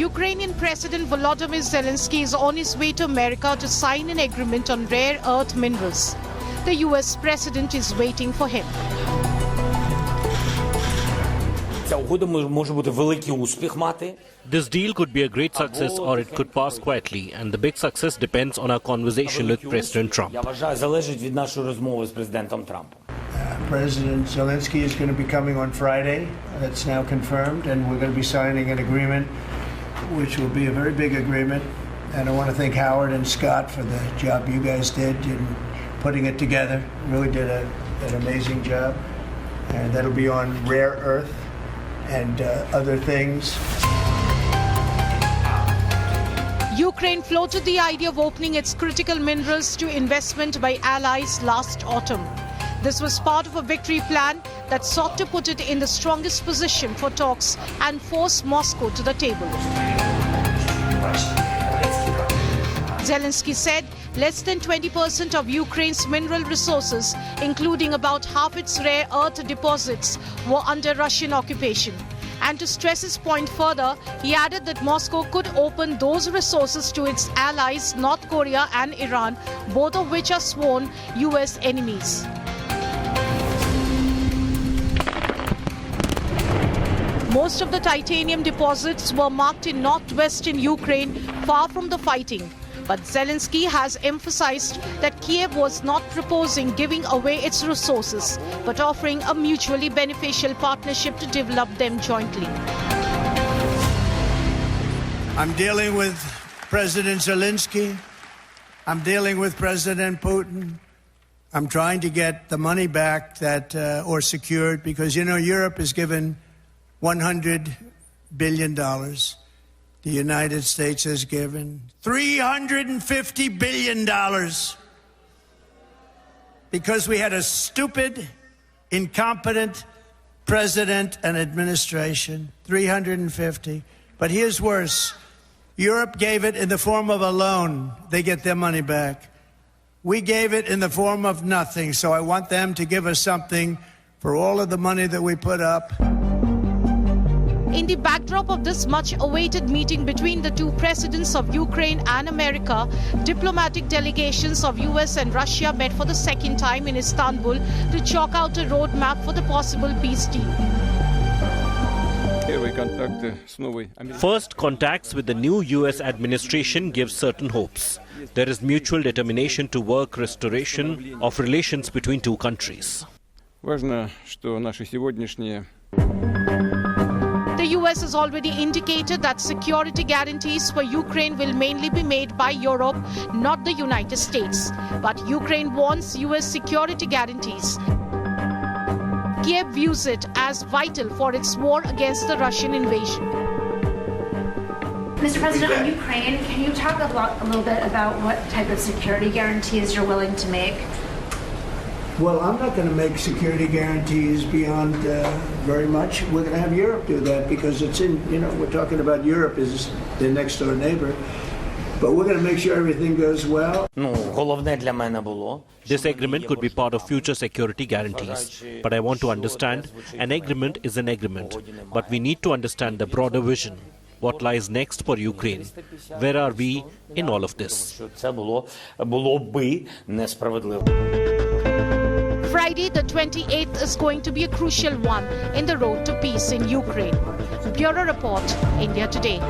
Ukrainian President Volodymyr Zelensky is on his way to America to sign an agreement on rare earth minerals. The US President is waiting for him. This deal could be a great success or it could pass quietly, and the big success depends on our conversation with President Trump. President Zelensky is going to be coming on Friday. That's now confirmed, and we're going to be signing an agreement, which will be a very big agreement. And I want to thank Howard and Scott for the job you guys did in putting it together. Really did an amazing job. And that'll be on rare earth and other things. Ukraine floated the idea of opening its critical minerals to investment by allies last autumn. This was part of a victory plan that sought to put it in the strongest position for talks and force Moscow to the table. Zelensky said less than 20% of Ukraine's mineral resources, including about half its rare earth deposits, were under Russian occupation. And to stress his point further, he added that Moscow could open those resources to its allies, North Korea and Iran, both of which are sworn US enemies. Most of the titanium deposits were marked in northwestern Ukraine, far from the fighting. But Zelensky has emphasized that Kiev was not proposing giving away its resources, but offering a mutually beneficial partnership to develop them jointly. I'm dealing with President Zelensky. I'm dealing with President Putin. I'm trying to get the money back that, or secured, because, you know, Europe has given $100 billion. The United States has given $350 billion because we had a stupid, incompetent president and administration. 350. But here's worse. Europe gave it in the form of a loan. They get their money back. We gave it in the form of nothing. So I want them to give us something for all of the money that we put up. In the backdrop of this much-awaited meeting between the two presidents of Ukraine and America, diplomatic delegations of US and Russia met for the second time in Istanbul to chalk out a roadmap for the possible peace deal. First contacts with the new US administration give certain hopes. There is mutual determination to work restoration of relations between two countries. The US has already indicated that security guarantees for Ukraine will mainly be made by Europe, not the United States. But Ukraine wants US security guarantees. Kiev views it as vital for its war against the Russian invasion. Mr. President, on Ukraine, can you talk a little bit about what type of security guarantees you're willing to make? Well, I'm not going to make security guarantees beyond very much. We're going to have Europe do that because it's in, you know, we're talking about Europe as the next door neighbor. But we're going to make sure everything goes well. This agreement could be part of future security guarantees. But I want to understand, an agreement is an agreement. But we need to understand the broader vision. What lies next for Ukraine? Where are we in all of this? Friday, the 28th, is going to be a crucial one in the road to peace in Ukraine. Bureau Report, India Today.